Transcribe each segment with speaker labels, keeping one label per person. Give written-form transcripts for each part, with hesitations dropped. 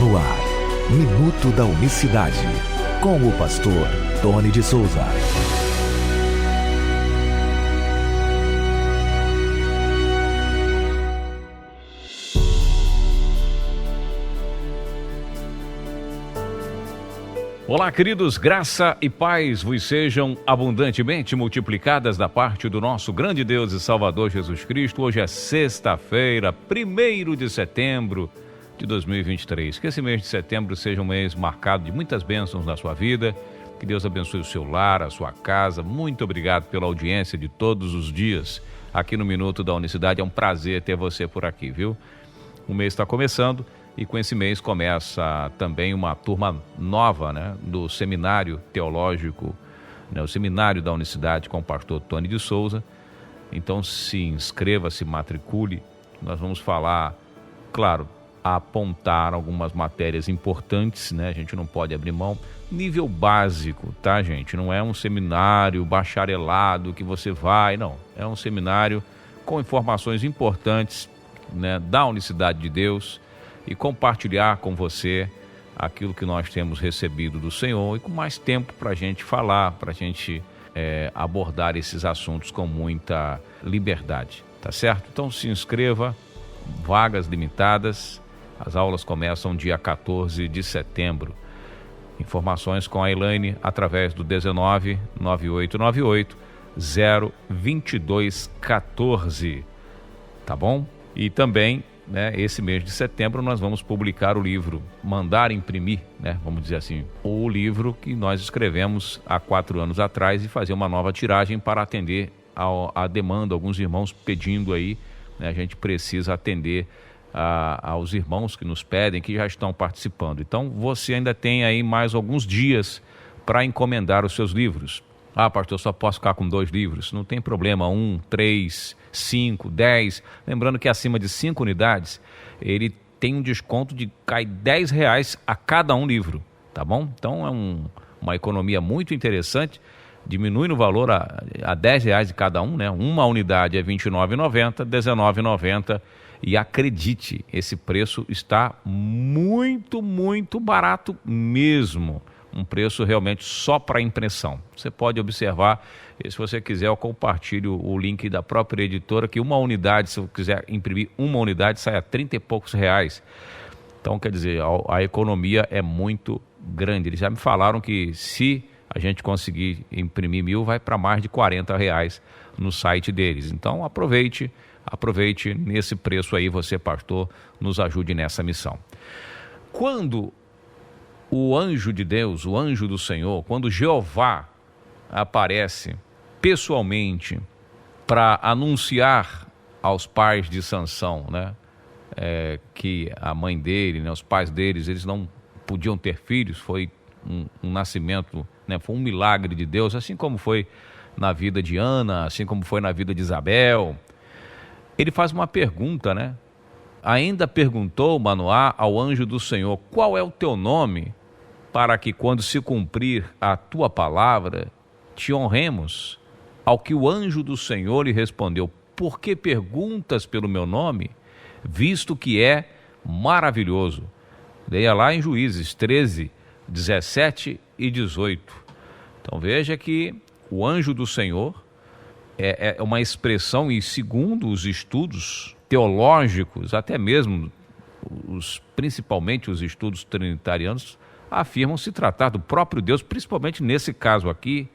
Speaker 1: No ar, Minuto da Unicidade, com o pastor Tony de Souza.
Speaker 2: Olá, queridos, graça e paz vos sejam abundantemente multiplicadas da parte do nosso grande Deus e Salvador Jesus Cristo. Hoje é sexta-feira, 1º de setembro de 2023. Que esse mês de setembro seja um mês marcado de muitas bênçãos na sua vida. Que Deus abençoe o seu lar, a sua casa. Muito obrigado pela audiência de todos os dias aqui no Minuto da Unicidade. É um prazer ter você por aqui, viu? O mês está começando. E com esse mês começa também uma turma nova, né, do Seminário Teológico, né, o Seminário da Unicidade com o pastor Tony de Souza. Então se inscreva, se matricule. Nós vamos falar, claro, apontar algumas matérias importantes, né? A gente não pode abrir mão. Nível básico, tá, gente? Não é um seminário bacharelado que você vai, não. É um seminário com informações importantes, né, da unicidade de Deus, e compartilhar com você aquilo que nós temos recebido do Senhor, e com mais tempo para a gente falar, para a gente abordar esses assuntos com muita liberdade, tá certo? Então se inscreva, vagas limitadas, as aulas começam dia 14 de setembro. Informações com a Elaine através do 19 9898 02214, tá bom? E também, né, esse mês de setembro nós vamos publicar o livro, mandar imprimir, né, vamos dizer assim, o livro que nós escrevemos há 4 anos atrás, e fazer uma nova tiragem para atender a demanda, alguns irmãos pedindo aí, né, a gente precisa atender aos irmãos que nos pedem, que já estão participando. Então você ainda tem aí mais alguns dias para encomendar os seus livros. Ah, pastor, eu só posso ficar com 2 livros. Não tem problema, 1, 3, 5, 10. Lembrando que acima de 5 unidades, ele tem um desconto de cai R$10 a cada um livro, tá bom? Então é uma economia muito interessante, diminui no valor a R$10 de cada um, né? Uma unidade é R$29,90, R$19,90, e acredite, esse preço está muito, muito barato mesmo. Um preço realmente só para impressão. Você pode observar, e se você quiser eu compartilho o link da própria editora, que uma unidade, se eu quiser imprimir uma unidade, sai a 30 e poucos reais. Então, quer dizer, a economia é muito grande. Eles já me falaram que se a gente conseguir imprimir 1.000, vai para mais de R$40 no site deles. Então, aproveite nesse preço aí, você, pastor, nos ajude nessa missão. Quando o anjo de Deus, o anjo do Senhor, quando Jeová aparece pessoalmente para anunciar aos pais de Sansão, né, que a mãe dele, né, os pais deles, eles não podiam ter filhos, foi um nascimento, né, foi um milagre de Deus, assim como foi na vida de Ana, assim como foi na vida de Isabel. Ele faz uma pergunta, né? Ainda perguntou Manoá ao anjo do Senhor: qual é o teu nome, para que quando se cumprir a tua palavra, te honremos? Ao que o anjo do Senhor lhe respondeu: por que perguntas pelo meu nome, visto que é maravilhoso? Leia lá em Juízes 13, 17 e 18. Então veja que o anjo do Senhor é uma expressão, e segundo os estudos teológicos, até mesmo principalmente os estudos trinitarianos, afirmam se tratar do próprio Deus, principalmente nesse caso aqui,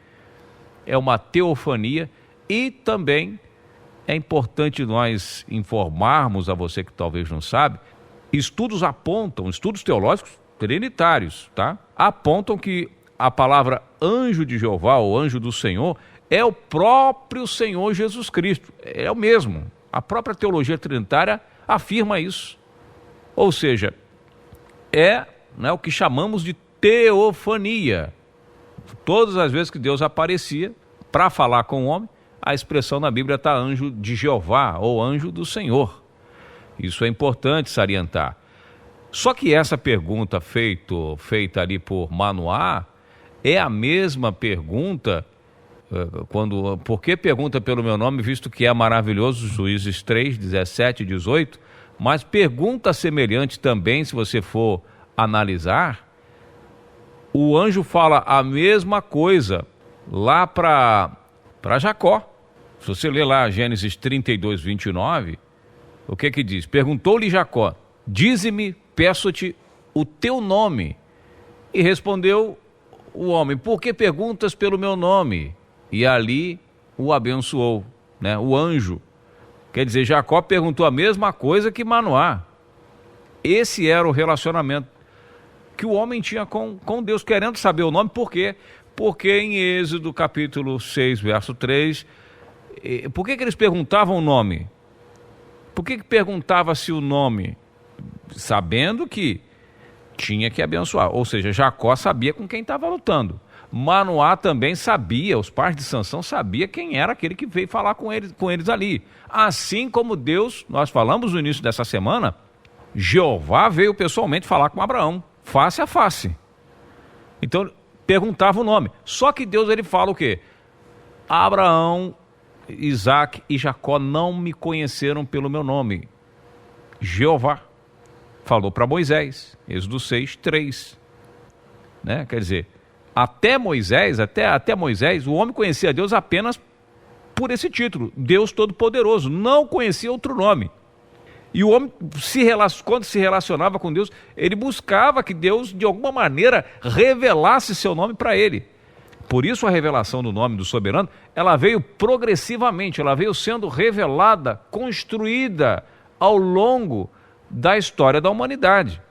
Speaker 2: é uma teofania. E também é importante nós informarmos a você que talvez não sabe, estudos teológicos trinitários, tá? Apontam que a palavra anjo de Jeová, ou anjo do Senhor, é o próprio Senhor Jesus Cristo, é o mesmo. A própria teologia trinitária afirma isso. Ou seja, né, o que chamamos de teofania. Todas as vezes que Deus aparecia para falar com o homem, a expressão na Bíblia está anjo de Jeová ou anjo do Senhor. Isso é importante salientar. Só que essa pergunta feita ali por Manoá é a mesma pergunta por que pergunta pelo meu nome, visto que é maravilhoso, Juízes 3, 17 e 18, mas pergunta semelhante também, se você for analisar, o anjo fala a mesma coisa lá para Jacó. Se você ler lá Gênesis 32, 29, o que diz? Perguntou-lhe Jacó: dize-me, peço-te, o teu nome. E respondeu o homem: por que perguntas pelo meu nome? E ali o abençoou, né? O anjo. Quer dizer, Jacó perguntou a mesma coisa que Manoá. Esse era o relacionamento que o homem tinha com Deus, querendo saber o nome. Por quê? Porque em Êxodo capítulo 6, verso 3, por que eles perguntavam o nome? Por que perguntava-se o nome? Sabendo que tinha que abençoar. Ou seja, Jacó sabia com quem estava lutando. Manoá também sabia, os pais de Sansão sabiam quem era aquele que veio falar com eles ali. Assim como Deus, nós falamos no início dessa semana, Jeová veio pessoalmente falar com Abraão, face a face. Então, perguntava o nome. Só que Deus, ele fala o quê? Abraão, Isaac e Jacó não me conheceram pelo meu nome. Jeová falou para Moisés, Êxodo 6, 3. Né? Quer dizer, até Moisés, o homem conhecia Deus apenas por esse título, Deus Todo-Poderoso, não conhecia outro nome. E o homem, quando se relacionava com Deus, ele buscava que Deus, de alguma maneira, revelasse seu nome para ele. Por isso a revelação do nome do soberano, ela veio progressivamente, ela veio sendo revelada, construída ao longo da história da humanidade.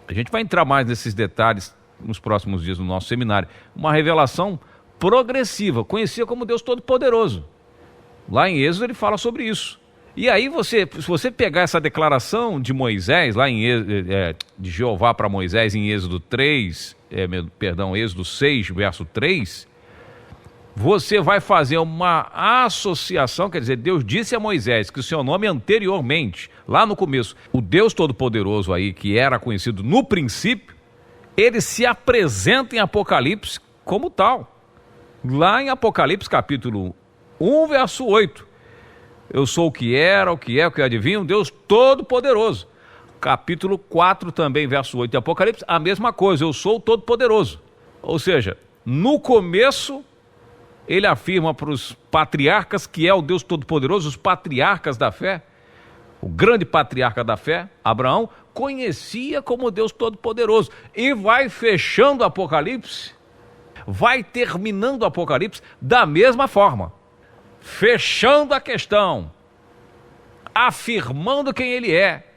Speaker 2: A gente vai entrar mais nesses detalhes nos próximos dias no nosso seminário. Uma revelação progressiva, conhecida como Deus Todo-Poderoso. Lá em Êxodo ele fala sobre isso. E aí se você pegar essa declaração de Moisés, lá de Jeová para Moisés em Êxodo 6, verso 3, você vai fazer uma associação, quer dizer, Deus disse a Moisés que o seu nome anteriormente, lá no começo, o Deus Todo-Poderoso aí, que era conhecido no princípio, ele se apresenta em Apocalipse como tal. Lá em Apocalipse capítulo 1, verso 8. Eu sou o que era, o que é, o que adivinha, um Deus Todo-Poderoso. Capítulo 4 também, verso 8 de Apocalipse, a mesma coisa, eu sou o Todo-Poderoso. Ou seja, no começo, ele afirma para os patriarcas que é o Deus Todo-Poderoso, os patriarcas da fé. O grande patriarca da fé, Abraão, conhecia como Deus Todo-Poderoso. E vai fechando o Apocalipse, vai terminando o Apocalipse da mesma forma. Fechando a questão, afirmando quem ele é.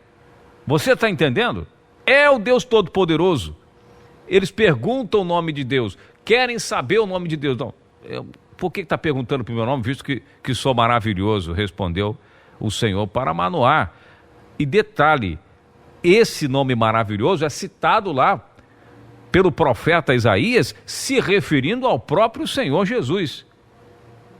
Speaker 2: Você está entendendo? É o Deus Todo-Poderoso. Eles perguntam o nome de Deus, querem saber o nome de Deus. Não, por que está perguntando para o meu nome, visto que sou maravilhoso? Respondeu o Senhor para Manoá. E detalhe, esse nome maravilhoso é citado lá pelo profeta Isaías, se referindo ao próprio Senhor Jesus.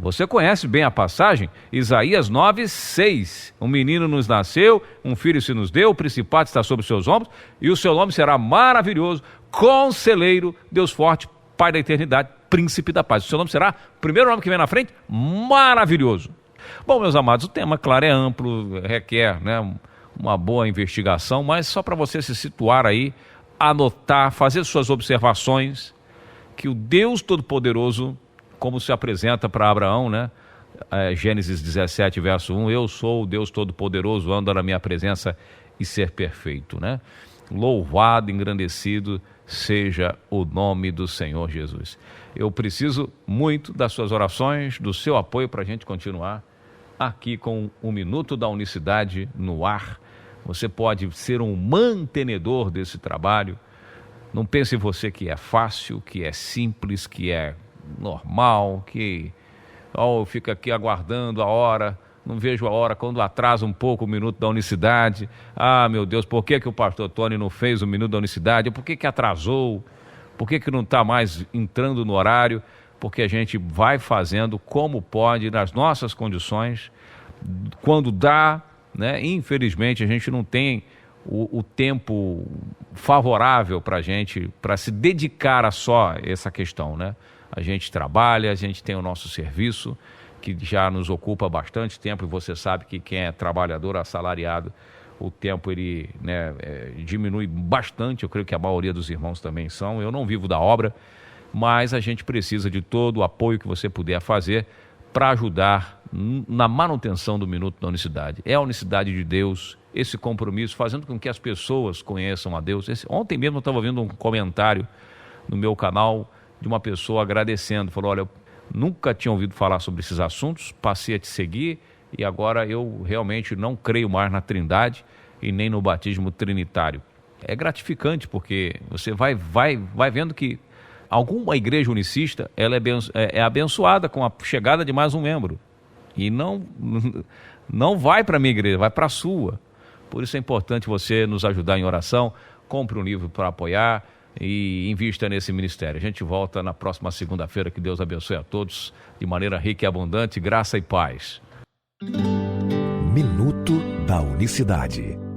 Speaker 2: Você conhece bem a passagem? Isaías 9, 6. Um menino nos nasceu, um filho se nos deu, o principado está sobre os seus ombros, e o seu nome será maravilhoso, conselheiro, Deus forte, Pai da eternidade, príncipe da paz. O seu nome será, o primeiro nome que vem na frente, maravilhoso. Bom, meus amados, o tema, claro, é amplo, requer, né, uma boa investigação, mas só para você se situar aí, anotar, fazer suas observações, que o Deus Todo-Poderoso, como se apresenta para Abraão, né? Gênesis 17, verso 1, eu sou o Deus Todo-Poderoso, ando na minha presença e ser perfeito, né? Louvado, engrandecido seja o nome do Senhor Jesus. Eu preciso muito das suas orações, do seu apoio para a gente continuar aqui com o Minuto da Unicidade no ar. Você pode ser um mantenedor desse trabalho. Não pense em você que é fácil, que é simples, que é normal, que eu fico aqui aguardando a hora, não vejo a hora, quando atrasa um pouco o Minuto da Unicidade, meu Deus, por que o pastor Tony não fez o Minuto da Unicidade? Por que atrasou? Por que não está mais entrando no horário? Porque a gente vai fazendo como pode, nas nossas condições, quando dá, né? Infelizmente a gente não tem o tempo favorável para a gente, para se dedicar a só essa questão, né? A gente trabalha, a gente tem o nosso serviço, que já nos ocupa bastante tempo, e você sabe que quem é trabalhador assalariado, o tempo ele, né, diminui bastante. Eu creio que a maioria dos irmãos também são. Eu não vivo da obra, mas a gente precisa de todo o apoio que você puder fazer para ajudar na manutenção do Minuto da Unicidade. É a unicidade de Deus, esse compromisso, fazendo com que as pessoas conheçam a Deus. Ontem mesmo eu estava vendo um comentário no meu canal de uma pessoa agradecendo, falou: olha, eu nunca tinha ouvido falar sobre esses assuntos, passei a te seguir e agora eu realmente não creio mais na Trindade e nem no batismo trinitário. É gratificante, porque você vai vendo que alguma igreja unicista ela é abençoada com a chegada de mais um membro. E não vai para a minha igreja, vai para a sua. Por isso é importante você nos ajudar em oração. Compre um livro para apoiar e invista nesse ministério. A gente volta na próxima segunda-feira. Que Deus abençoe a todos de maneira rica e abundante. Graça e paz.
Speaker 1: Minuto da Unicidade.